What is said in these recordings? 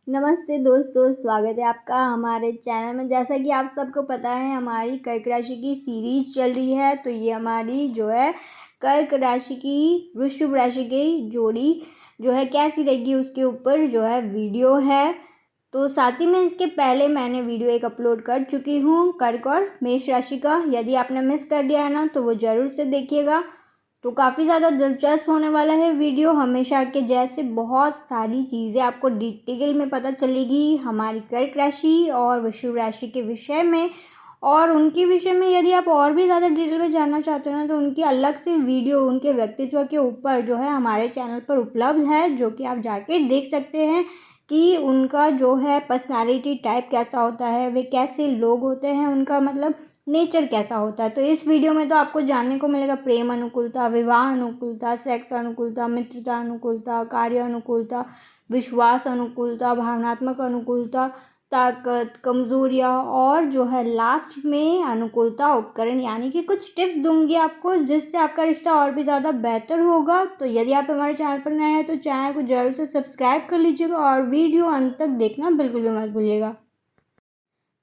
नमस्ते दोस्तों, स्वागत है आपका हमारे चैनल में। जैसा कि आप सबको पता है, हमारी कर्क राशि की सीरीज़ चल रही है। तो ये हमारी जो है कर्क राशि की वृश्चिक राशि की जोड़ी जो है कैसी रहेगी उसके ऊपर जो है वीडियो है। तो साथ ही में इसके पहले मैंने वीडियो एक अपलोड कर चुकी हूँ कर्क और मेष राशि का। यदि आपने मिस कर दिया है ना, तो वो ज़रूर से देखिएगा। तो काफ़ी ज़्यादा दिलचस्प होने वाला है वीडियो। हमेशा के जैसे बहुत सारी चीज़ें आपको डिटेल में पता चलेगी हमारी कर्क राशि और वृश्चिक राशि के विषय में। और उनके विषय में यदि आप और भी ज़्यादा डिटेल में जानना चाहते हो ना, तो उनकी अलग से वीडियो उनके व्यक्तित्व के ऊपर जो है हमारे चैनल पर उपलब्ध है, जो कि आप जाके देख सकते हैं कि उनका जो है पर्सनालिटी टाइप कैसा होता है, वे कैसे लोग होते हैं, उनका मतलब नेचर कैसा होता है। तो इस वीडियो में तो आपको जानने को मिलेगा प्रेम अनुकूलता, विवाह अनुकूलता, सेक्स अनुकूलता, मित्रता अनुकूलता, कार्य अनुकूलता, विश्वास अनुकूलता, भावनात्मक अनुकूलता, ताकत, कमजोरियाँ और जो है लास्ट में अनुकूलता उपकरण, यानी कि कुछ टिप्स दूंगी आपको जिससे आपका रिश्ता और भी ज़्यादा बेहतर होगा। तो यदि आप हमारे चैनल पर नए हैं तो चैनल को जरूर से सब्सक्राइब कर लीजिएगा और वीडियो अंत तक देखना बिल्कुल भी मत भूलिएगा।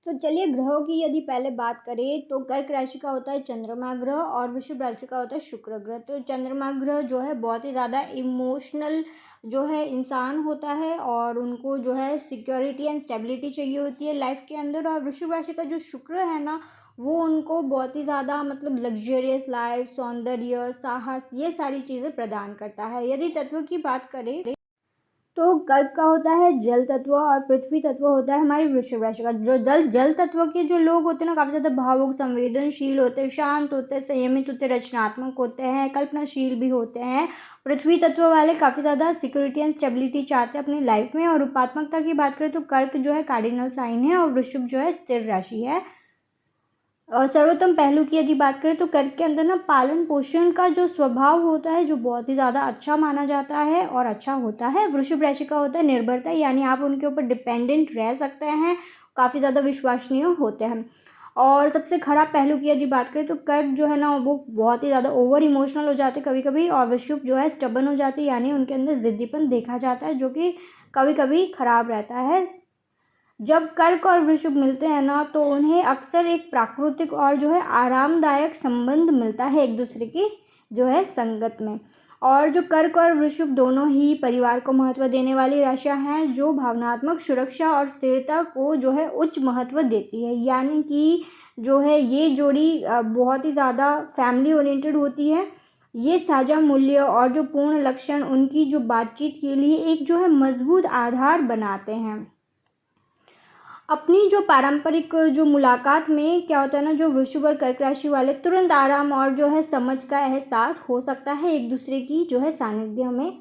तो चलिए, ग्रहों की यदि पहले बात करें तो कर्क राशि का होता है चंद्रमा ग्रह और वृषभ राशि का होता है शुक्र ग्रह। तो चंद्रमा ग्रह जो है बहुत ही ज़्यादा इमोशनल जो है इंसान होता है और उनको जो है सिक्योरिटी एंड स्टेबिलिटी चाहिए होती है लाइफ के अंदर। और वृषभ राशि का जो शुक्र है ना, वो उनको बहुत ही ज़्यादा मतलब लग्जरियस लाइफ, सौंदर्य, साहस, ये सारी चीज़ें प्रदान करता है। यदि तत्व की बात करें तो कर्क का होता है जल तत्व और पृथ्वी तत्व होता है हमारी वृश्चिक राशि का। जो जल तत्व के जो लोग होते हैं ना, काफ़ी ज़्यादा भावुक, संवेदनशील होते हैं, शांत होते हैं, संयमित होते हैं, रचनात्मक होते हैं, कल्पनाशील भी होते हैं। पृथ्वी तत्व वाले काफ़ी ज़्यादा सिक्योरिटी एंड स्टेबिलिटी चाहते हैं अपनी लाइफ में। और रूपात्मकता की बात करें तो कर्क जो है कार्डिनल साइन है और वृश्चिक जो है स्थिर राशि है। और सर्वोत्तम पहलू की यदि बात करें तो कर्क के अंदर ना पालन पोषण का जो स्वभाव होता है, जो बहुत ही ज़्यादा अच्छा माना जाता है और अच्छा होता है। वृषभ राशि का होता है निर्भरता, यानी आप उनके ऊपर डिपेंडेंट रह सकते हैं, काफ़ी ज़्यादा विश्वसनीय होते हैं। और सबसे खराब पहलू की यदि बात करें तो कर्क जो है ना, वो बहुत ही ज़्यादा ओवर इमोशनल हो जाते हैं कभी कभी, और वृषभ जो है स्टबन हो जाती है, यानी उनके अंदर जिद्दीपन देखा जाता है, जो कि कभी कभी खराब रहता है। जब कर्क और वृषभ मिलते हैं ना, तो उन्हें अक्सर एक प्राकृतिक और जो है आरामदायक संबंध मिलता है एक दूसरे की जो है संगत में। और जो कर्क और वृषभ दोनों ही परिवार को महत्व देने वाली राशियां हैं, जो भावनात्मक सुरक्षा और स्थिरता को जो है उच्च महत्व देती है। यानी कि जो है ये जोड़ी बहुत ही ज़्यादा फैमिली ओरिएंटेड होती है। ये साझा मूल्य और जो पूर्ण लक्षण उनकी जो बातचीत के लिए एक जो है मजबूत आधार बनाते हैं। अपनी जो पारंपरिक जो मुलाकात में क्या होता है ना, जो वृश्चिक और कर्क राशि वाले तुरंत आराम और जो है समझ का एहसास हो सकता है एक दूसरे की जो है सानिध्य में।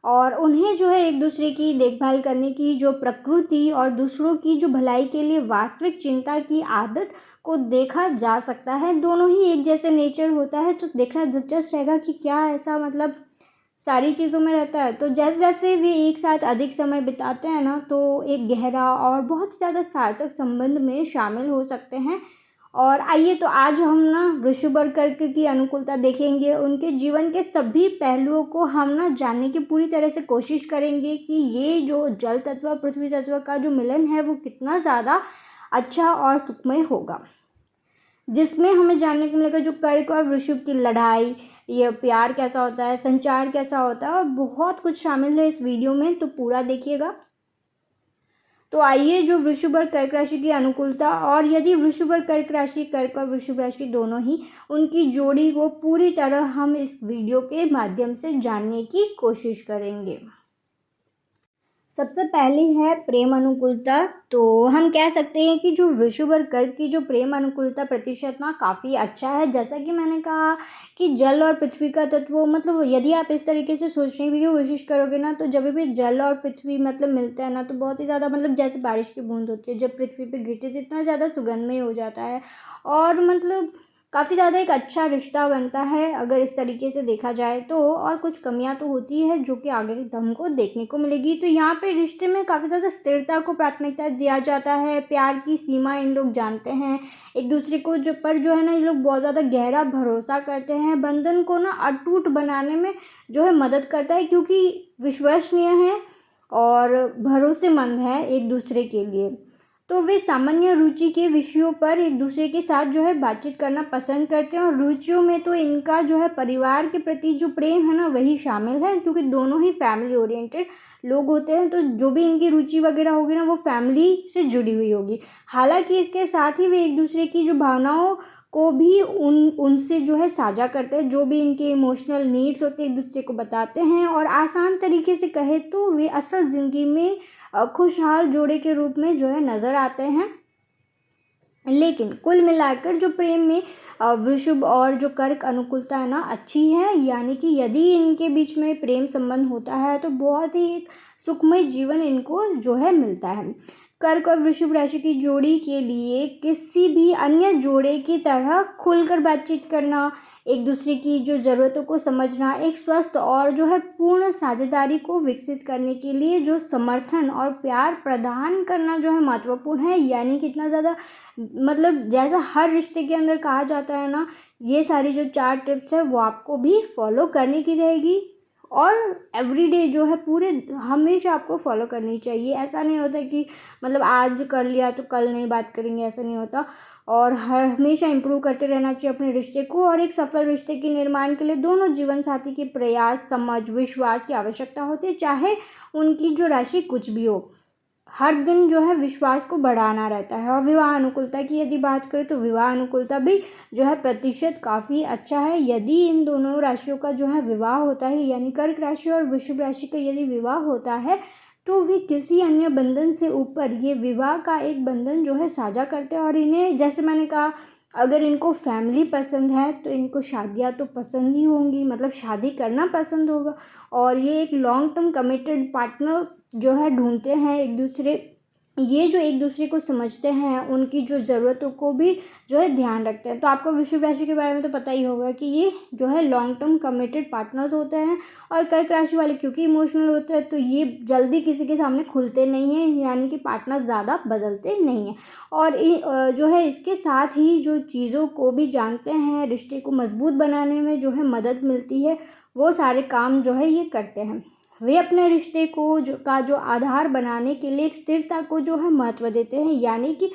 और उन्हें जो है एक दूसरे की देखभाल करने की जो प्रकृति और दूसरों की जो भलाई के लिए वास्तविक चिंता की आदत को देखा जा सकता है। दोनों ही एक जैसे नेचर होता है, तो देखना दिलचस्प रहेगा कि क्या ऐसा मतलब सारी चीज़ों में रहता है। तो जैसे जैसे वे एक साथ अधिक समय बिताते हैं ना, तो एक गहरा और बहुत ही ज़्यादा सार्थक संबंध में शामिल हो सकते हैं। और आइए, तो आज हम ना वृषभ और कर्क की अनुकूलता देखेंगे, उनके जीवन के सभी पहलुओं को हम ना जानने की पूरी तरह से कोशिश करेंगे कि ये जो जल तत्व पृथ्वी तत्व का जो मिलन है वो कितना ज़्यादा अच्छा और सुखमय होगा, जिसमें हमें जानने को मिलेगा जो कर्क और वृषभ की लड़ाई, ये प्यार कैसा होता है, संचार कैसा होता है, और बहुत कुछ शामिल है इस वीडियो में, तो पूरा देखिएगा। तो आइए, जो वृषभ और कर्क राशि की अनुकूलता, और यदि वृषभ और कर्क राशि, कर्क और वृषभ राशि दोनों ही, उनकी जोड़ी को पूरी तरह हम इस वीडियो के माध्यम से जानने की कोशिश करेंगे। सबसे पहली है प्रेम अनुकूलता। तो हम कह सकते हैं कि जो वृषभ और कर्क की जो प्रेम अनुकूलता प्रतिशत ना काफ़ी अच्छा है। जैसा कि मैंने कहा कि जल और पृथ्वी का तत्व, मतलब यदि आप इस तरीके से सोचने की कोशिश करोगे ना, तो जब भी जल और पृथ्वी मतलब मिलते हैं ना, तो बहुत ही ज़्यादा मतलब जैसे बारिश की बूंद होती है जब पृथ्वी पे गिरती है, तो इतना ज़्यादा सुगंधमय हो जाता है। और मतलब काफ़ी ज़्यादा एक अच्छा रिश्ता बनता है अगर इस तरीके से देखा जाए तो। और कुछ कमियां तो होती है जो कि आगे हमको देखने को मिलेगी। तो यहाँ पे रिश्ते में काफ़ी ज़्यादा स्थिरता को प्राथमिकता दिया जाता है, प्यार की सीमा इन लोग जानते हैं, एक दूसरे को जो पर जो है ना, ये लोग बहुत ज़्यादा गहरा भरोसा करते हैं, बंधन को ना अटूट बनाने में जो है मदद करता है, क्योंकि विश्वसनीय है और भरोसेमंद हैं एक दूसरे के लिए। तो वे सामान्य रुचि के विषयों पर एक दूसरे के साथ जो है बातचीत करना पसंद करते हैं, और रुचियों में तो इनका जो है परिवार के प्रति जो प्रेम है ना वही शामिल है, क्योंकि दोनों ही फैमिली ओरिएंटेड लोग होते हैं। तो जो भी इनकी रुचि वगैरह होगी ना वो फैमिली से जुड़ी हुई होगी। हालांकि इसके साथ ही वे एक दूसरे की जो भावनाओं को भी उनसे जो है साझा करते हैं, जो भी इनके इमोशनल नीड्स होते हैं एक दूसरे को बताते हैं। और आसान तरीके से कहे तो वे असल ज़िंदगी में खुशहाल जोड़े के रूप में जो है नज़र आते हैं। लेकिन कुल मिलाकर जो प्रेम में वृषभ और जो कर्क अनुकूलता है ना अच्छी है, यानी कि यदि इनके बीच में प्रेम संबंध होता है तो बहुत ही एक सुखमय जीवन इनको जो है मिलता है। कर्क और वृषभ राशि की जोड़ी के लिए किसी भी अन्य जोड़े की तरह खुलकर बातचीत करना, एक दूसरे की जो ज़रूरतों को समझना, एक स्वस्थ और जो है पूर्ण साझेदारी को विकसित करने के लिए जो समर्थन और प्यार प्रदान करना जो है महत्वपूर्ण है। यानी कितना ज़्यादा मतलब जैसा हर रिश्ते के अंदर कहा जाता है ना, ये सारी जो 4 टिप्स है वो आपको भी फॉलो करने की रहेगी, और एवरीडे जो है पूरे हमेशा आपको फॉलो करनी चाहिए। ऐसा नहीं होता कि मतलब आज कर लिया तो कल नहीं बात करेंगे, ऐसा नहीं होता। और हर हमेशा इम्प्रूव करते रहना चाहिए अपने रिश्ते को। और एक सफल रिश्ते के निर्माण के लिए दोनों जीवन साथी के प्रयास, समझ, विश्वास की आवश्यकता होती है, चाहे उनकी जो राशि कुछ भी हो। हर दिन जो है विश्वास को बढ़ाना रहता है। और विवाह अनुकूलता की यदि बात करें तो विवाह अनुकूलता भी जो है प्रतिशत काफ़ी अच्छा है। यदि इन दोनों राशियों का जो है विवाह होता है, यानी कर्क राशि और वृषभ राशि का यदि विवाह होता है, तो वे किसी अन्य बंधन से ऊपर ये विवाह का एक बंधन जो है साझा करते हैं। और इन्हें जैसे मैंने कहा, अगर इनको फैमिली पसंद है तो इनको शादियाँ तो पसंद ही होंगी, मतलब शादी करना पसंद होगा। और ये एक लॉन्ग टर्म कमिटेड पार्टनर जो है ढूंढते हैं एक दूसरे, ये जो एक दूसरे को समझते हैं, उनकी जो ज़रूरतों को भी जो है ध्यान रखते हैं। तो आपको वृषभ राशि के बारे में तो पता ही होगा कि ये जो है लॉन्ग टर्म कमिटेड पार्टनर्स होते हैं। और कर्क राशि वाले क्योंकि इमोशनल होते हैं तो ये जल्दी किसी के सामने खुलते नहीं हैं, यानी कि पार्टनर्स ज़्यादा बदलते नहीं हैं। और जो है इसके साथ ही जो चीज़ों को भी जानते हैं, रिश्ते को मजबूत बनाने में जो है मदद मिलती है, वो सारे काम जो है ये करते हैं। वे अपने रिश्ते को जो आधार बनाने के लिए एक स्थिरता को जो है महत्व देते हैं, यानी कि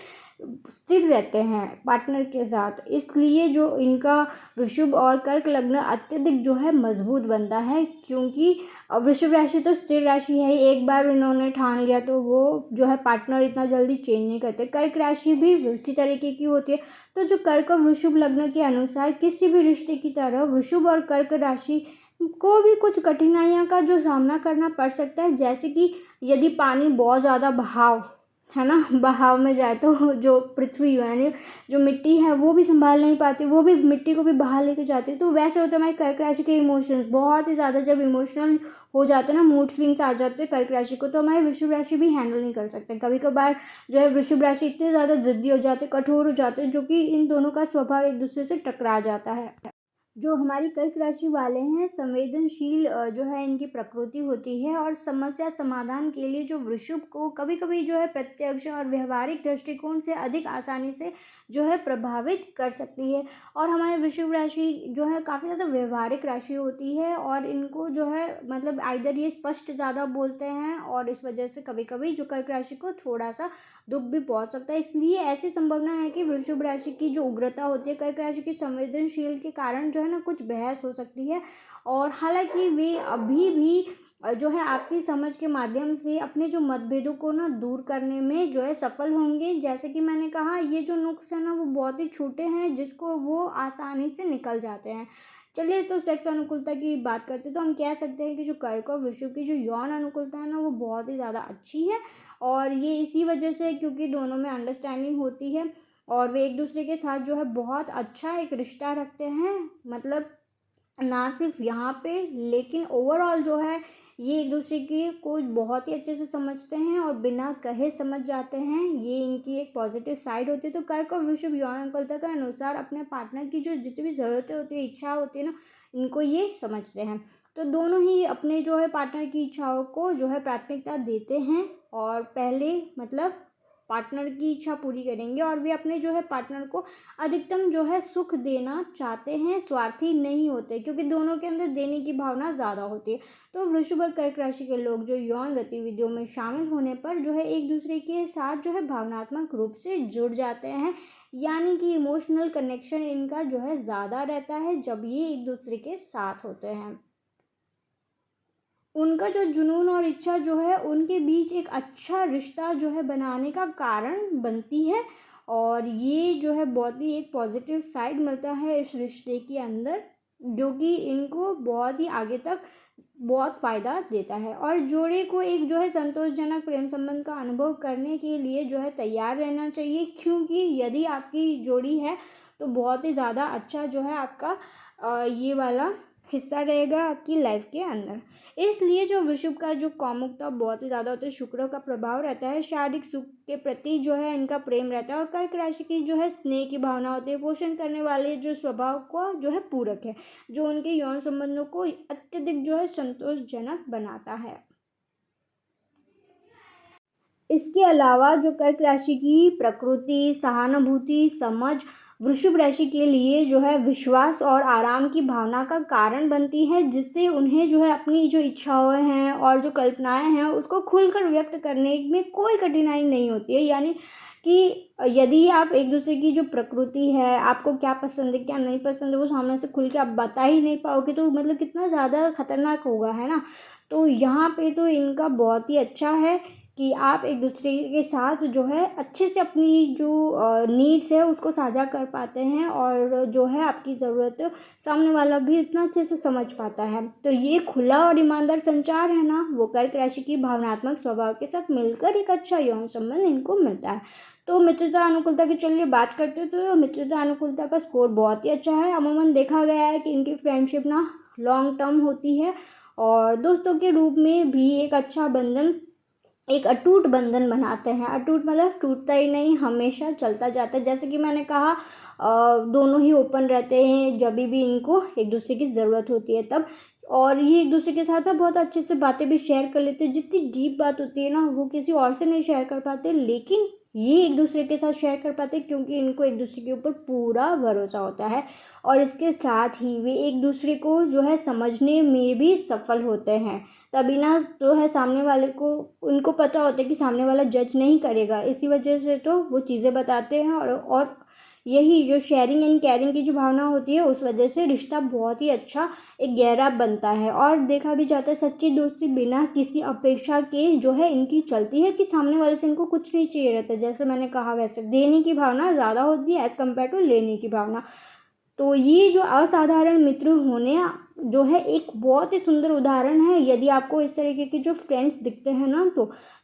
स्थिर रहते हैं पार्टनर के साथ। इसलिए जो इनका वृषभ और कर्क लग्न अत्यधिक जो है मजबूत बनता है, क्योंकि वृषभ राशि तो स्थिर राशि है, एक बार इन्होंने ठान लिया तो वो जो है पार्टनर इतना जल्दी चेंज नहीं करते। कर्क राशि भी उसी तरीके की होती है। तो जो कर्क और वृषभ लग्न के अनुसार किसी भी रिश्ते की तरह वृषभ और कर्क राशि को भी कुछ कठिनाइयों का जो सामना करना पड़ सकता है। जैसे कि यदि पानी बहुत ज़्यादा बहाव है ना, बहाव में जाए तो जो पृथ्वी यानी जो मिट्टी है वो भी संभाल नहीं पाती, वो भी मिट्टी को भी बहा लेके जाती है। तो वैसे होता है हमारे कर्क राशि के इमोशंस बहुत ही ज़्यादा जब इमोशनल हो जाते हैं ना, मूड स्विंग्स आ जाते हैं कर्क राशि को, तो हमारे वृषभ राशि भी हैंडल नहीं कर सकते। कभी कभार जो है वृषभ राशि इतने ज़्यादा जिद्दी हो जाते, कठोर हो जाते हैं, जो कि इन दोनों का स्वभाव एक दूसरे से टकरा जाता है। जो हमारी कर्क राशि वाले हैं संवेदनशील जो है इनकी प्रकृति होती है, और समस्या समाधान के लिए जो वृषभ को कभी कभी जो है प्रत्यक्ष और व्यवहारिक दृष्टिकोण से अधिक आसानी से जो है प्रभावित कर सकती है। और हमारे वृषभ राशि जो है काफ़ी ज़्यादा व्यवहारिक राशि होती है, और इनको जो है मतलब आइदर ये स्पष्ट ज़्यादा बोलते हैं, और इस वजह से कभी कभी जो कर्क राशि को थोड़ा सा दुख भी पहुंच सकता है। इसलिए ऐसी संभावना है कि वृषभ राशि की जो उग्रता होती है कर्क राशि की संवेदनशील के कारण जो है ना कुछ बहस हो सकती है। और हालांकि वे अभी भी जो है आपसी समझ के माध्यम से अपने जो मतभेदों को ना दूर करने में जो है सफल होंगे। जैसे कि मैंने कहा, ये जो नुक्स है ना वो बहुत ही छोटे हैं, जिसको वो आसानी से निकल जाते हैं। चलिए, तो सेक्स अनुकूलता की बात करते हैं तो हम कह सकते हैं कि जो कर्क और वृषभ की जो यौन अनुकूलता है ना वो बहुत ही ज़्यादा अच्छी है। और ये इसी वजह से क्योंकि दोनों में अंडरस्टैंडिंग होती है, और वे एक दूसरे के साथ जो है बहुत अच्छा एक रिश्ता रखते हैं। मतलब ना सिर्फ यहाँ पे, लेकिन ओवरऑल जो है ये एक दूसरे की को बहुत ही अच्छे से समझते हैं और बिना कहे समझ जाते हैं। ये इनकी एक पॉजिटिव साइड होती है। तो कर्क और वृषभ यौन अनुकूलता के अनुसार अपने पार्टनर की जो जितनी भी ज़रूरतें होती है, इच्छा होती है ना, इनको ये समझते हैं। तो दोनों ही अपने जो है पार्टनर की इच्छाओं को जो है प्राथमिकता देते हैं, और पहले मतलब पार्टनर की इच्छा पूरी करेंगे और वे अपने जो है पार्टनर को अधिकतम जो है सुख देना चाहते हैं, स्वार्थी नहीं होते, क्योंकि दोनों के अंदर देने की भावना ज़्यादा होती है। तो वृषभ और कर्क राशि के लोग जो यौन गतिविधियों में शामिल होने पर जो है एक दूसरे के साथ जो है भावनात्मक रूप से जुड़ जाते हैं, यानी कि इमोशनल कनेक्शन इनका जो है ज़्यादा रहता है जब ये एक दूसरे के साथ होते हैं। उनका जो जुनून और इच्छा जो है उनके बीच एक अच्छा रिश्ता जो है बनाने का कारण बनती है, और ये जो है बहुत ही एक पॉजिटिव साइड मिलता है इस रिश्ते के अंदर, जो कि इनको बहुत ही आगे तक बहुत फ़ायदा देता है। और जोड़े को एक जो है संतोषजनक प्रेम संबंध का अनुभव करने के लिए जो है तैयार रहना चाहिए, क्योंकि यदि आपकी जोड़ी है तो बहुत ही ज़्यादा अच्छा जो है आपका ये वाला हिस्सा रहेगा आपकी लाइफ के अंदर। इसलिए जो वृषभ का जो कामुकता बहुत ही ज़्यादा होता है, शुक्र का प्रभाव रहता है, शारीरिक सुख के प्रति जो है इनका प्रेम रहता है, और कर्क राशि की जो है स्नेह की भावना होती है, पोषण करने वाले जो स्वभाव को जो है पूरक है, जो उनके यौन संबंधों को अत्यधिक जो है संतोषजनक बनाता है। इसके अलावा जो कर्क राशि की प्रकृति, सहानुभूति, समझ वृषभ राशि के लिए जो है विश्वास और आराम की भावना का कारण बनती है, जिससे उन्हें जो है अपनी जो इच्छाएं हैं और जो कल्पनाएं हैं उसको खुलकर व्यक्त करने में कोई कठिनाई नहीं होती है। यानी कि यदि आप एक दूसरे की जो प्रकृति है, आपको क्या पसंद है क्या नहीं पसंद है, वो सामने से खुल के आप बता ही नहीं पाओगे, तो मतलब कितना ज़्यादा खतरनाक होगा, है ना। तो यहाँ पे तो इनका बहुत ही अच्छा है कि आप एक दूसरे के साथ जो है अच्छे से अपनी जो नीड्स है उसको साझा कर पाते हैं, और जो है आपकी ज़रूरत सामने वाला भी इतना अच्छे से समझ पाता है। तो ये खुला और ईमानदार संचार है ना, वो कर्क राशि की भावनात्मक स्वभाव के साथ मिलकर एक अच्छा यौन संबंध इनको मिलता है। तो मित्रता अनुकूलता की चलिए बात करते हैं। तो मित्रता अनुकूलता का स्कोर बहुत ही अच्छा है। अमूमन देखा गया है कि इनकी फ्रेंडशिप ना लॉन्ग टर्म होती है, और दोस्तों के रूप में भी एक अच्छा बंधन, एक अटूट बंधन बनाते हैं। अटूट मतलब टूटता ही नहीं, हमेशा चलता जाता है। जैसे कि मैंने कहा दोनों ही ओपन रहते हैं जब भी इनको एक दूसरे की ज़रूरत होती है तब, और ये एक दूसरे के साथ ना बहुत अच्छे से बातें भी शेयर कर लेते हैं। जितनी डीप बात होती है ना वो किसी और से नहीं शेयर कर पाते, लेकिन ये एक दूसरे के साथ शेयर कर पाते हैं, क्योंकि इनको एक दूसरे के ऊपर पूरा भरोसा होता है, और इसके साथ ही वे एक दूसरे को जो है समझने में भी सफल होते हैं। तभी ना जो है सामने वाले को, उनको पता होता है कि सामने वाला जज नहीं करेगा, इसी वजह से तो वो चीज़ें बताते हैं, और यही जो शेयरिंग एंड केयरिंग की जो भावना होती है उस वजह से रिश्ता बहुत ही अच्छा एक गहरा बनता है। और देखा भी जाता है सच्ची दोस्ती बिना किसी अपेक्षा के जो है इनकी चलती है, कि सामने वाले से इनको कुछ नहीं चाहिए रहता। जैसे मैंने कहा वैसे देने की भावना ज़्यादा होती है एज़ कम्पेयर टू लेने की भावना। तो ये जो असाधारण मित्र होने जो है एक बहुत ही सुंदर उदाहरण है। यदि आपको इस तरीके के जो फ्रेंड्स दिखते हैं ना,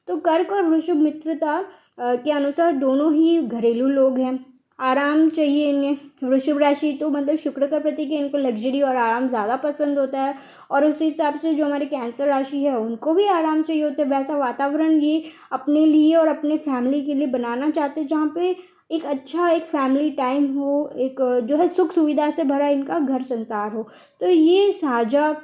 तो कर्क और वृषभ मित्रता के अनुसार दोनों ही घरेलू लोग हैं। आराम चाहिए इन्हें। वृषभ राशि तो मतलब शुक्र का प्रतीक है, इनको लग्जरी और आराम ज़्यादा पसंद होता है, और उस हिसाब से जो हमारे कैंसर राशि है उनको भी आराम चाहिए होता है। वैसा वातावरण ये अपने लिए और अपने फैमिली के लिए बनाना चाहते हैं, जहाँ पे एक अच्छा एक फैमिली टाइम हो, एक जो है सुख सुविधा से भरा इनका घर संसार हो। तो ये साझा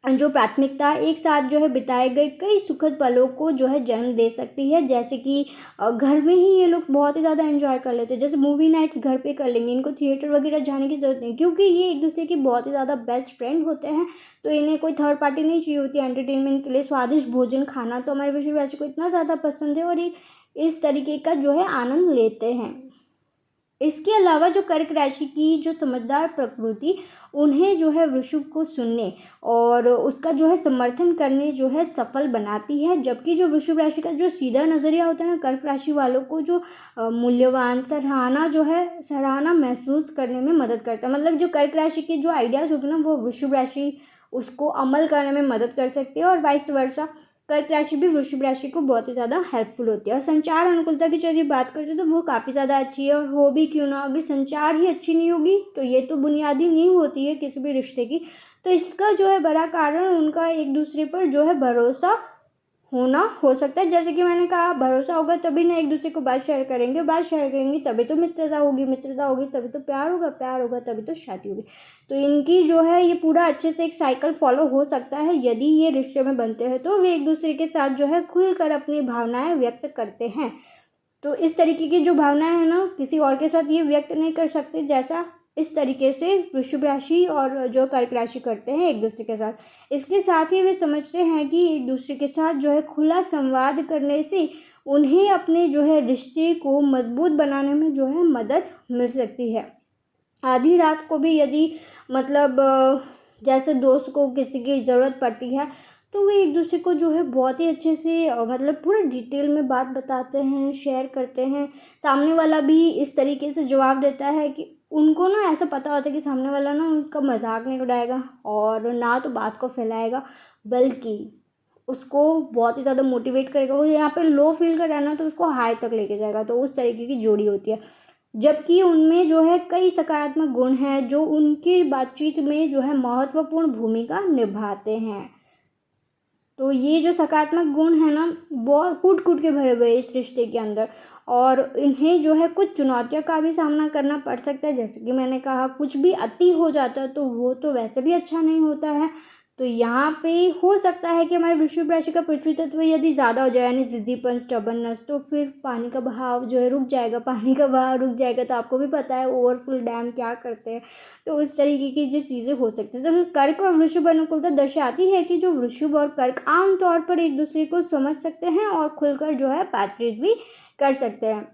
जो प्राथमिकता एक साथ जो है बिताए गए कई सुखद पलों को जो है जन्म दे सकती है। जैसे कि घर में ही ये लोग बहुत ही ज़्यादा एंजॉय कर लेते हैं, जैसे मूवी नाइट्स घर पे कर लेंगे, इनको थिएटर वगैरह जाने की ज़रूरत नहीं, क्योंकि ये एक दूसरे के बहुत ही ज़्यादा बेस्ट फ्रेंड होते हैं। तो इन्हें कोई थर्ड पार्टी नहीं चाहिए होती एंटरटेनमेंट के लिए। स्वादिष्ट भोजन खाना तो हमारे वृषभ राशि को इतना ज़्यादा पसंद है, और ये इस तरीके का जो है आनंद लेते हैं। इसके अलावा जो कर्क राशि की जो समझदार प्रकृति उन्हें जो है वृषभ को सुनने और उसका जो है समर्थन करने जो है सफल बनाती है, जबकि जो वृषभ राशि का जो सीधा नज़रिया होता है ना, कर्क राशि वालों को जो मूल्यवान सराहना जो है सराहना महसूस करने में मदद करता है। मतलब जो कर्क राशि के जो आइडियाज़ होते हैं ना वो वृषभ राशि उसको अमल करने में मदद कर सकती है, और वाइस वर्सा कर्क राशि भी वृषभ राशि को बहुत ही ज़्यादा हेल्पफुल होती है। और संचार अनुकूलता की यदि बात करते हैं तो वो काफ़ी ज़्यादा अच्छी है, और हो भी क्यों ना, अगर संचार ही अच्छी नहीं होगी तो ये तो बुनियादी नींव होती है किसी भी रिश्ते की। तो इसका जो है बड़ा कारण उनका एक दूसरे पर जो है भरोसा होना हो सकता है। जैसे कि मैंने कहा भरोसा होगा तभी ना एक दूसरे को बात शेयर करेंगे, बात शेयर करेंगे तभी तो मित्रता होगी, मित्रता होगी तभी तो प्यार होगा, प्यार होगा तभी तो शादी होगी। तो इनकी जो है ये पूरा अच्छे से एक साइकिल फॉलो हो सकता है। यदि ये रिश्ते में बनते हैं तो वे एक दूसरे के साथ जो है खुलकर अपनी भावनाएं व्यक्त करते हैं। तो इस तरीके की जो भावनाएं है ना किसी और के साथ ये व्यक्त नहीं कर सकते, जैसा इस तरीके से वृषभ राशि और जो कर्क राशि करते हैं एक दूसरे के साथ। इसके साथ ही वे समझते हैं कि एक दूसरे के साथ जो है खुला संवाद करने से उन्हें अपने जो है रिश्ते को मजबूत बनाने में जो है मदद मिल सकती है। आधी रात को भी यदि मतलब जैसे दोस्त को किसी की ज़रूरत पड़ती है तो वे एक दूसरे को जो है बहुत ही अच्छे से मतलब पूरा डिटेल में बात बताते हैं, शेयर करते हैं। सामने वाला भी इस तरीके से जवाब देता है कि उनको ना ऐसा पता होता है कि सामने वाला ना उनका मजाक नहीं उड़ाएगा और ना तो बात को फैलाएगा, बल्कि उसको बहुत ही ज़्यादा मोटिवेट करेगा। वो यहाँ पे लो फील कर रहा है ना तो उसको हाई तक लेके जाएगा। तो उस तरीके की जोड़ी होती है, जबकि उनमें जो है कई सकारात्मक गुण हैं जो उनकी बातचीत में जो है महत्वपूर्ण भूमिका निभाते हैं। तो ये जो सकारात्मक गुण है ना बहुत कूट कूट के भरे हुए इस रिश्ते के अंदर, और इन्हें जो है कुछ चुनौतियों का भी सामना करना पड़ सकता है। जैसे कि मैंने कहा कुछ भी अति हो जाता है तो वो तो वैसे भी अच्छा नहीं होता है। तो यहाँ पे हो सकता है कि हमारे वृश्चिक राशि का पृथ्वी तत्व यदि ज़्यादा हो जाए यानी जिद्दीपन, स्टबर्ननेस, तो फिर पानी का बहाव जो है रुक जाएगा। पानी का बहाव रुक जाएगा तो आपको भी पता है ओवरफुल डैम क्या करते हैं। तो उस तरीके की जो चीज़ें हो सकती हैं। तो कर्क और वृषभ अनुकूलता दर्शाती है कि जो वृषभ और कर्क आमतौर पर एक दूसरे को समझ सकते हैं और खुलकर जो है बातचीत भी कर सकते हैं।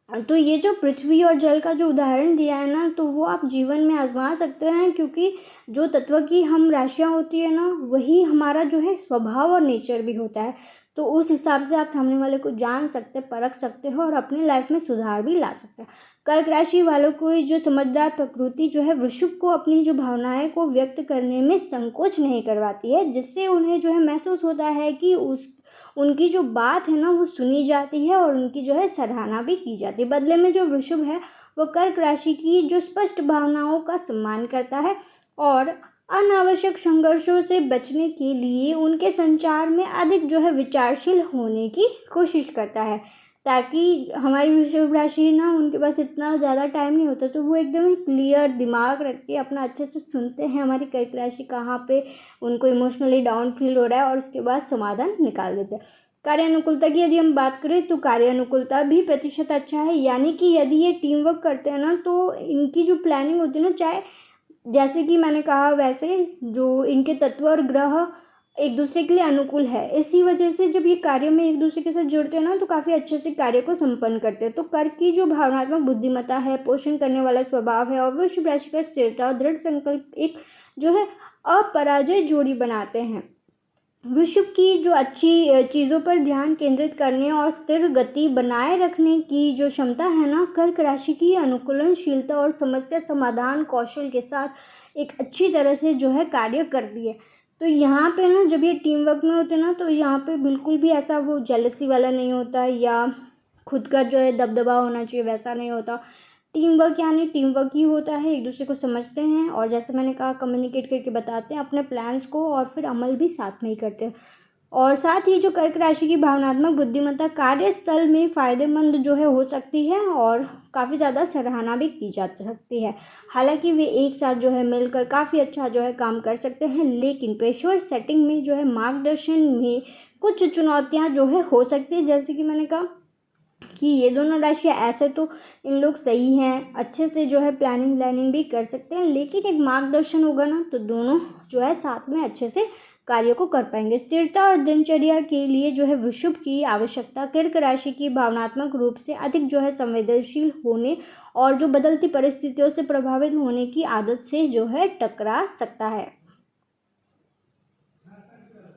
तो ये जो पृथ्वी और जल का जो उदाहरण दिया है ना तो वो आप जीवन में आजमा सकते हैं, क्योंकि जो तत्व की हम राशियाँ होती है ना वही हमारा जो है स्वभाव और नेचर भी होता है। तो उस हिसाब से आप सामने वाले को जान सकते, परख सकते हो और अपनी लाइफ में सुधार भी ला सकते हैं। कर्क राशि वालों को जो समझदार प्रकृति जो है वृश्चिक को अपनी जो भावनाएं को व्यक्त करने में संकोच नहीं करवाती है, जिससे उन्हें जो है महसूस होता है कि उनकी जो बात है ना वो सुनी जाती है और उनकी जो है सराहना भी की जाती है। बदले में जो वृषभ है वो कर्क राशि की जो स्पष्ट भावनाओं का सम्मान करता है और अनावश्यक संघर्षों से बचने के लिए उनके संचार में अधिक जो है विचारशील होने की कोशिश करता है, ताकि हमारी वृषभ राशि ना उनके पास इतना ज़्यादा टाइम नहीं होता तो वो एकदम क्लियर दिमाग रख के अपना अच्छे से सुनते हैं हमारी कर्क राशि कहाँ पे उनको इमोशनली डाउन फील हो रहा है और उसके बाद समाधान निकाल देते हैं। कार्य अनुकूलता की यदि हम बात करें तो कार्य अनुकूलता भी प्रतिशत अच्छा है, यानी कि यदि ये टीम वर्क करते हैं ना तो इनकी जो प्लानिंग होती है ना, चाहे जैसे कि मैंने कहा वैसे जो इनके तत्व और ग्रह एक दूसरे के लिए अनुकूल है, इसी वजह से जब ये कार्य में एक दूसरे के साथ जुड़ते हैं ना तो काफ़ी अच्छे से कार्य को संपन्न करते हैं। तो कर्क की जो भावनात्मक बुद्धिमत्ता है, पोषण करने वाला स्वभाव है और वृश्चिक राशि का स्थिरता और दृढ़ संकल्प एक जो है अपराजय जोड़ी बनाते हैं। वृश्चिक की जो अच्छी चीज़ों पर ध्यान केंद्रित करने और स्थिर गति बनाए रखने की जो क्षमता है ना कर्क राशि की अनुकूलनशीलता और समस्या समाधान कौशल के साथ एक अच्छी तरह से जो है कार्य करती है। तो यहाँ पे ना जब ये टीम वर्क में होते हैं ना तो यहाँ पे बिल्कुल भी ऐसा वो जेलसी वाला नहीं होता या खुद का जो है दबदबा होना चाहिए वैसा नहीं होता। टीम वर्क यानी टीम वर्क ही होता है, एक दूसरे को समझते हैं और जैसे मैंने कहा कम्युनिकेट करके बताते हैं अपने प्लान्स को और फिर अमल भी साथ में ही करते हैं। और साथ ही जो कर्क राशि की भावनात्मक बुद्धिमत्ता कार्यस्थल में फ़ायदेमंद जो है हो सकती है और काफ़ी ज़्यादा सराहना भी की जा सकती है। हालांकि वे एक साथ जो है मिलकर काफ़ी अच्छा जो है काम कर सकते हैं, लेकिन पेशेवर सेटिंग में जो है मार्गदर्शन में कुछ चुनौतियाँ जो है हो सकती है। जैसे कि मैंने कहा कि ये दोनों राशियाँ ऐसे तो इन लोग सही हैं, अच्छे से जो है प्लानिंग भी कर सकते हैं, लेकिन एक मार्गदर्शन होगा ना तो दोनों जो है साथ में अच्छे से कार्य को कर पाएंगे। स्थिरता और दिनचर्या के लिए जो है वृषभ की आवश्यकता कर्क राशि की भावनात्मक रूप से अधिक जो है संवेदनशील होने और जो बदलती परिस्थितियों से प्रभावित होने की आदत से जो है टकरा सकता है।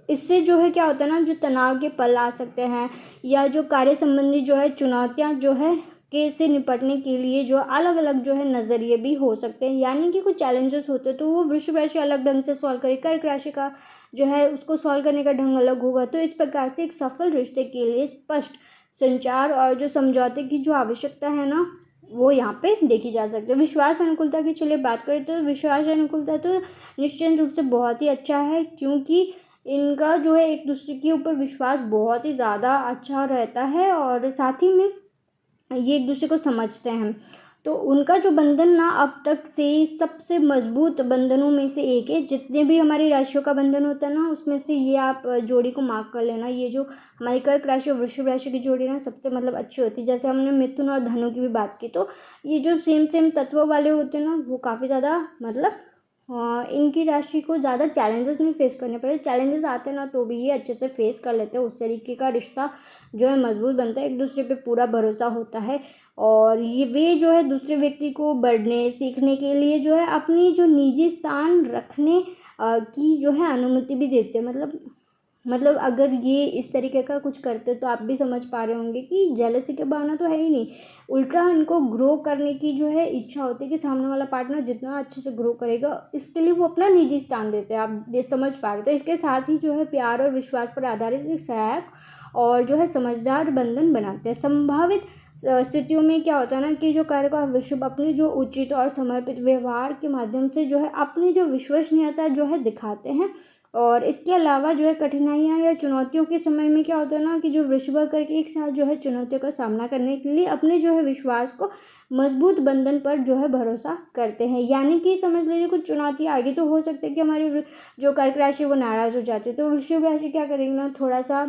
इससे जो है क्या होता है ना जो तनाव के पल आ सकते हैं या जो कार्य संबंधी जो है चुनौतियां जो है के से निपटने के लिए जो अलग अलग जो है नज़रिए भी हो सकते हैं, यानी कि कुछ चैलेंजेस होते हैं तो वो वृषभ राशि अलग ढंग से सॉल्व करे, कर्क राशि का जो है उसको सॉल्व करने का ढंग अलग होगा। तो इस प्रकार से एक सफल रिश्ते के लिए स्पष्ट संचार और जो समझौते की जो आवश्यकता है ना वो यहाँ पे देखी जा सकती है। विश्वास अनुकूलता की चलिए बात करें तो विश्वास अनुकूलता तो निश्चित रूप से बहुत ही अच्छा है, क्योंकि इनका जो है एक दूसरे के ऊपर विश्वास बहुत ही ज़्यादा अच्छा रहता है और साथ ही में ये एक दूसरे को समझते हैं। तो उनका जो बंधन ना अब तक से सबसे मजबूत बंधनों में से एक है। जितने भी हमारी राशियों का बंधन होता है ना, उसमें से ये आप जोड़ी को मार्क कर लेना। ये जो हमारी कर्क राशि और वृषभ राशि की जोड़ी ना सबसे मतलब अच्छी होती है। जैसे हमने मिथुन और धनु की भी बात की, तो ये जो सेम सेम तत्व वाले होते हैं ना, वो काफ़ी ज़्यादा मतलब इनकी राशि को ज़्यादा चैलेंजेस नहीं फेस करने पड़े। चैलेंजेस आते ना तो भी ये अच्छे से फेस कर लेते हैं। उस तरीके का रिश्ता जो है मजबूत बनता है, एक दूसरे पे पूरा भरोसा होता है। और ये वे जो है दूसरे व्यक्ति को बढ़ने सीखने के लिए जो है अपनी जो निजी स्थान रखने की जो है अनुमति भी देते हैं। मतलब अगर ये इस तरीके का कुछ करते तो आप भी समझ पा रहे होंगे कि जेलसी की भावना तो है ही नहीं, उल्टा इनको ग्रो करने की जो है इच्छा होती है कि सामने वाला पार्टनर जितना अच्छे से ग्रो करेगा, इसके लिए वो अपना निजी स्थान देते हैं। आप ये समझ पा रहे हो। तो इसके साथ ही जो है प्यार और विश्वास पर आधारित एक सहायक और जो है समझदार बंधन बनाते हैं। संभावित स्थितियों में क्या होता है ना कि जो कर्क और वृषभ अपने जो उचित और समर्पित व्यवहार के माध्यम से जो है अपनी जो विश्वसनीयता जो है दिखाते हैं। और इसके अलावा जो है कठिनाइयाँ या चुनौतियों के समय में क्या होता है ना कि जो वृषभ करके एक साथ जो है चुनौतियों का सामना करने के लिए अपने जो है विश्वास को मजबूत बंधन पर जो है भरोसा करते हैं। यानी कि समझ लीजिए कुछ चुनौती आगे तो हो सकती है कि हमारी जो कर्क राशि वो नाराज़ हो जाती है, तो वृषभ राशि क्या करेगी ना, थोड़ा सा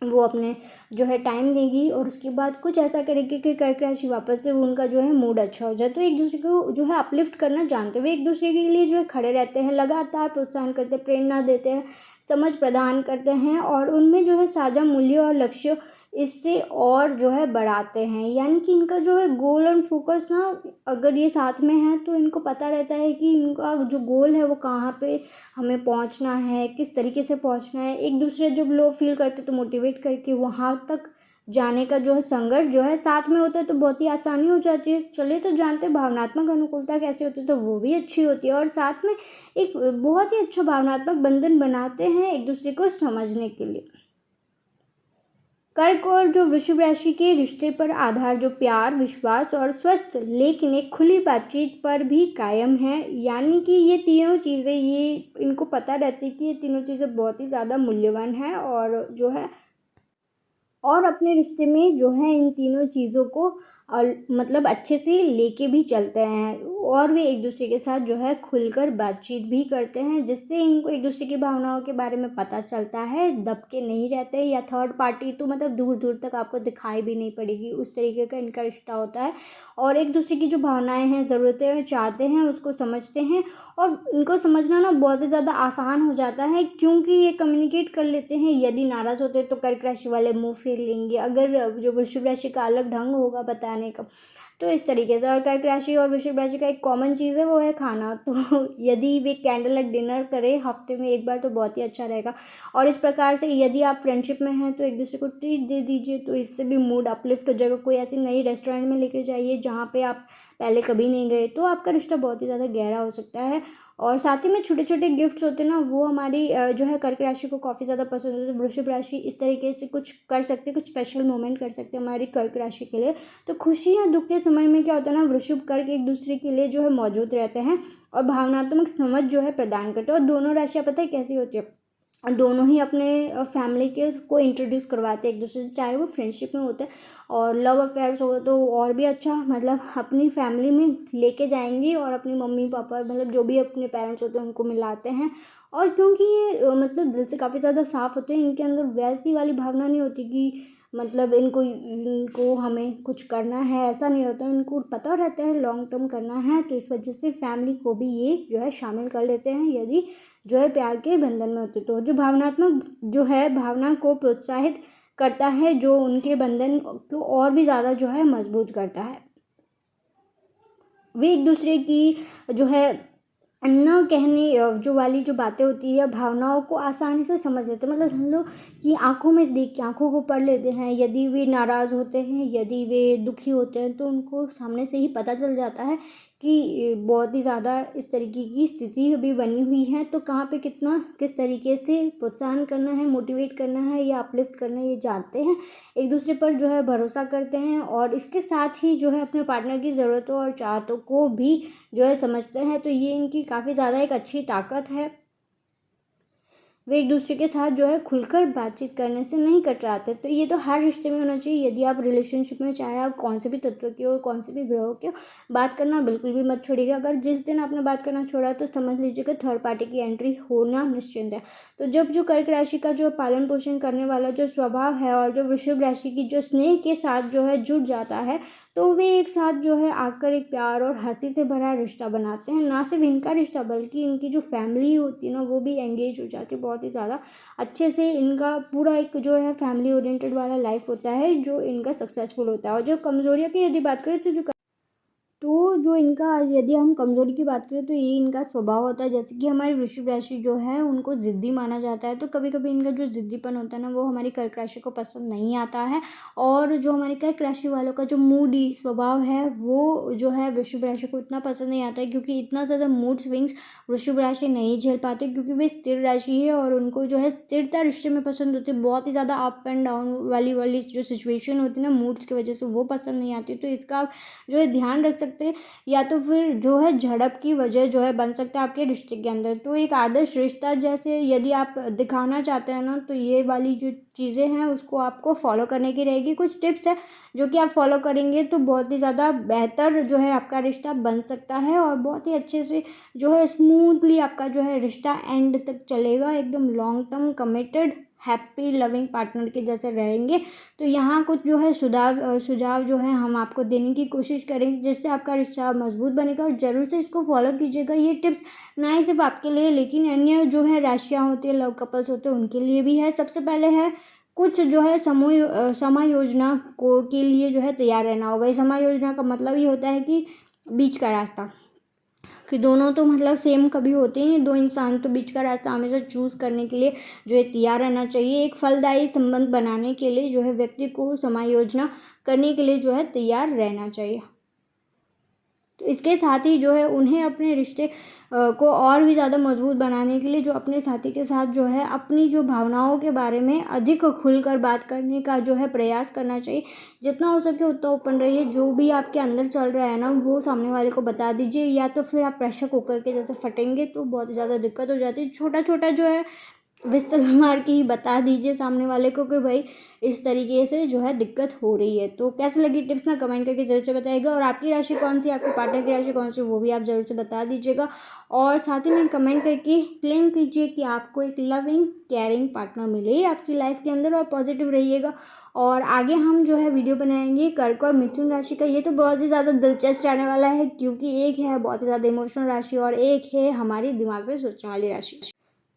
वो अपने जो है टाइम देगी और उसके बाद कुछ ऐसा करेगी कि कर्क राशि वापस से उनका जो है मूड अच्छा हो जाए। तो एक दूसरे को जो है अपलिफ्ट करना जानते हुए एक दूसरे के लिए जो है खड़े रहते हैं, लगातार प्रोत्साहन करते हैं, प्रेरणा देते हैं, समझ प्रदान करते हैं और उनमें जो है साझा मूल्य और लक्ष्य इससे और जो है बढ़ाते हैं। यानी कि इनका जो है गोल एंड फोकस ना, अगर ये साथ में है तो इनको पता रहता है कि इनका जो गोल है वो कहाँ पे हमें पहुंचना है, किस तरीके से पहुंचना है। एक दूसरे जब लो फील करते तो मोटिवेट करके वहां तक जाने का जो है संघर्ष जो है साथ में होता है तो बहुत ही आसानी हो जाती है। चलिए तो जानते हैं भावनात्मक अनुकूलता कैसे होती है, तो वो भी अच्छी होती है और साथ में एक बहुत ही अच्छा भावनात्मक बंधन बनाते हैं एक दूसरे को समझने के लिए। कर्क और जो वृषभ राशि के रिश्ते पर आधार जो प्यार, विश्वास और स्वस्थ लेकिन एक खुली बातचीत पर भी कायम है। यानी कि ये तीनों चीज़ें, ये इनको पता रहती है कि ये तीनों चीज़ें बहुत ही ज़्यादा मूल्यवान हैं और जो है और अपने रिश्ते में जो है इन तीनों चीज़ों को मतलब अच्छे से लेके भी चलते हैं और वे एक दूसरे के साथ जो है खुलकर बातचीत भी करते हैं, जिससे इनको एक दूसरे की भावनाओं के बारे में पता चलता है, दबके नहीं रहते। या थर्ड पार्टी तो मतलब दूर दूर तक आपको दिखाई भी नहीं पड़ेगी, उस तरीके का इनका रिश्ता होता है। और एक दूसरे की जो भावनाएं हैं, ज़रूरतें हैं, चाहते हैं, उसको समझते हैं और इनको समझना ना बहुत ही ज़्यादा आसान हो जाता है क्योंकि ये कम्युनिकेट कर लेते हैं। यदि नाराज़ होते हैं तो कर्क राशि वाले मुंह फेर लेंगे, अगर जो वृषभ राशि का अलग ढंग होगा बताने का, तो इस तरीके से। और कर्क राशि और वृषभ राशि का एक कॉमन चीज़ है, वो है खाना। तो यदि वे कैंडल लाइट डिनर करें हफ्ते में एक बार तो बहुत ही अच्छा रहेगा। और इस प्रकार से यदि आप फ्रेंडशिप में हैं तो एक दूसरे को ट्रीट दे दीजिए, तो इससे भी मूड अपलिफ्ट हो जाएगा। कोई ऐसी नई रेस्टोरेंट में लेके जाइए जहाँ पे आप पहले कभी नहीं गए, तो आपका रिश्ता बहुत ही ज़्यादा गहरा हो सकता है। और साथ ही में छोटे छोटे गिफ्ट्स होते हैं ना, वो हमारी जो है कर्क राशि को काफ़ी ज़्यादा पसंद होते हैं। वृषभ राशि इस तरीके से कुछ कर सकते हैं, कुछ स्पेशल मोमेंट कर सकते हैं हमारी कर्क राशि के लिए। तो खुशी या दुख के समय में क्या होता है ना, वृषभ कर्क एक दूसरे के लिए जो है मौजूद रहते हैं और भावनात्मक समझ जो है प्रदान करते हैं। और दोनों राशियाँ पता है कैसी होती है, दोनों ही अपने फैमिली के को इंट्रोड्यूस करवाते हैं एक दूसरे से, चाहे वो फ्रेंडशिप में होते हैं और लव अफेयर्स हो तो और भी अच्छा। मतलब अपनी फैमिली में लेके जाएंगी और अपनी मम्मी पापा मतलब जो भी अपने पेरेंट्स होते हैं उनको मिलाते हैं। और क्योंकि ये मतलब दिल से काफ़ी ज़्यादा साफ़ होते हैं, इनके अंदर वैसी वाली भावना नहीं होती कि मतलब इनको इनको हमें कुछ करना है, ऐसा नहीं होता। इनको पता रहता है लॉन्ग टर्म करना है, तो इस वजह से फैमिली को भी ये जो है शामिल कर लेते हैं यदि जो है प्यार के बंधन में होते। तो जो भावनात्मक जो है भावना को प्रोत्साहित करता है, जो उनके बंधन को और भी ज़्यादा जो है मजबूत करता है। वे एक दूसरे की जो है न कहने जो वाली जो बातें होती है, भावनाओं को आसानी से समझ लेते हैं। मतलब समझ लो कि आंखों में देख के आंखों को पढ़ लेते हैं। यदि वे नाराज़ होते हैं, यदि वे दुखी होते हैं, तो उनको सामने से ही पता चल जाता है कि बहुत ही ज़्यादा इस तरीके की स्थिति अभी बनी हुई है, तो कहाँ पे कितना किस तरीके से प्रोत्साहन करना है, मोटिवेट करना है या अपलिफ्ट करना है, ये जानते हैं। एक दूसरे पर जो है भरोसा करते हैं और इसके साथ ही जो है अपने पार्टनर की ज़रूरतों और चाहतों को भी जो है समझते हैं। तो ये इनकी काफ़ी ज़्यादा एक अच्छी ताकत है। वे एक दूसरे के साथ जो है खुलकर बातचीत करने से नहीं कतराते। तो ये तो हर रिश्ते में होना चाहिए। यदि आप रिलेशनशिप में, चाहे आप कौन से भी तत्व के हो, कौन से भी ग्रहों के हो, बात करना बिल्कुल भी मत छोड़िएगा। अगर जिस दिन आपने बात करना छोड़ा तो समझ लीजिएगा थर्ड पार्टी की एंट्री होना निश्चिंत है। तो जब जो कर्क राशि का जो पालन पोषण करने वाला जो स्वभाव है और जो वृषभ राशि की जो स्नेह के साथ जो है जुड़ जाता है, तो वे एक साथ जो है आकर एक प्यार और हंसी से भरा रिश्ता बनाते हैं। ना सिर्फ इनका रिश्ता बल्कि इनकी जो फैमिली होती है ना, वो भी एंगेज हो जाती है बहुत ही ज़्यादा अच्छे से। इनका पूरा एक जो है फैमिली ओरिएंटेड वाला लाइफ होता है जो इनका सक्सेसफुल होता है। और जो कमज़ोरियों की यदि बात करें तो जो इनका, यदि हम कमज़ोरी की बात करें तो ये इनका स्वभाव होता है। जैसे कि हमारी वृश्चिक राशि जो है उनको ज़िद्दी माना जाता है, तो कभी कभी इनका जो ज़िद्दीपन होता है ना, वो हमारी कर्क राशि को पसंद नहीं आता है। और जो हमारी कर्क राशि वालों का जो मूडी स्वभाव है वो जो है वृश्चिक राशि को इतना पसंद नहीं आता है, क्योंकि इतना ज़्यादा मूड स्विंग्स वृश्चिक राशि नहीं झेल पाते, क्योंकि वे स्थिर राशि है और उनको जो है स्थिरता रिश्ते में पसंद होती है। बहुत ही ज़्यादा अप एंड डाउन वाली जो सिचुएशन होती है ना मूड्स की वजह से, वो पसंद नहीं आती। तो इसका जो है ध्यान रख सकते हैं। या तो फिर जो है झड़प की वजह जो है बन सकता है आपके रिश्ते के अंदर। तो एक आदर्श रिश्ता जैसे यदि आप दिखाना चाहते हैं ना, तो ये वाली जो चीज़ें हैं उसको आपको फॉलो करने की रहेगी। कुछ टिप्स है जो कि आप फॉलो करेंगे तो बहुत ही ज़्यादा बेहतर जो है आपका रिश्ता बन सकता है और बहुत ही अच्छे से जो है स्मूथली आपका जो है रिश्ता एंड तक चलेगा। एकदम long term committed happy loving partner के जैसे रहेंगे। तो यहाँ कुछ जो है सुझाव जो है हम आपको देने की कोशिश करेंगे, जिससे आपका रिश्ता मजबूत बनेगा। और ज़रूर से इसको फॉलो कीजिएगा। ये टिप्स ना ही सिर्फ आपके लिए, लेकिन अन्य जो है राशियाँ होती है, लव कपल्स होते हैं, उनके लिए भी है। सबसे पहले है कुछ जो है समय योजना को के लिए जो है तैयार रहना होगा। इस समय योजना का मतलब ये होता है कि बीच का रास्ता, कि दोनों तो मतलब सेम कभी होते ही नहीं दो इंसान, तो बीच का रास्ता हमेशा चूज़ करने के लिए जो है तैयार रहना चाहिए। एक फलदायी संबंध बनाने के लिए जो है व्यक्ति को समायोजना करने के लिए जो है तैयार रहना चाहिए। तो इसके साथ ही जो है उन्हें अपने रिश्ते को और भी ज़्यादा मजबूत बनाने के लिए जो अपने साथी के साथ जो है अपनी जो भावनाओं के बारे में अधिक खुलकर बात करने का जो है प्रयास करना चाहिए। जितना हो सके उतना ओपन रहिए। जो भी आपके अंदर चल रहा है ना, वो सामने वाले को बता दीजिए, या तो फिर आप प्रेशर कुकर के जैसे फटेंगे तो बहुत ही ज़्यादा दिक्कत हो जाती है। छोटा छोटा जो है विस्तर मार के ही बता दीजिए सामने वाले को कि भाई इस तरीके से जो है दिक्कत हो रही है। तो कैसे लगी टिप्स ना कमेंट करके जरूर से बताइएगा। और आपकी राशि कौन सी, आपके पार्टनर की राशि कौन सी, वो भी आप जरूर से बता दीजिएगा। और साथ ही में कमेंट करके क्लेम कीजिए कि आपको एक लविंग केयरिंग पार्टनर मिले आपकी लाइफ के अंदर, और पॉजिटिव रहिएगा। और आगे हम जो है वीडियो बनाएंगे कर्क और मिथुन राशि का। ये तो बहुत ही ज़्यादा दिलचस्प रहने वाला है, क्योंकि एक है बहुत ही ज़्यादा इमोशनल राशि और एक है हमारी दिमाग से सोचने वाली राशि।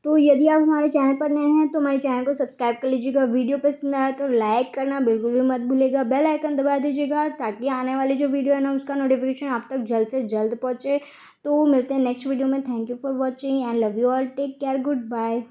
तो यदि आप हमारे चैनल पर नए हैं तो हमारे चैनल को सब्सक्राइब कर लीजिएगा। वीडियो पसंद आया तो लाइक करना बिल्कुल भी मत भूलिएगा। बेल आइकन दबा दीजिएगा ताकि आने वाली जो वीडियो है ना, उसका नोटिफिकेशन आप तक जल्द से जल्द पहुँचे। तो मिलते हैं नेक्स्ट वीडियो में। Thank you for watching and love you all. Take care, good bye.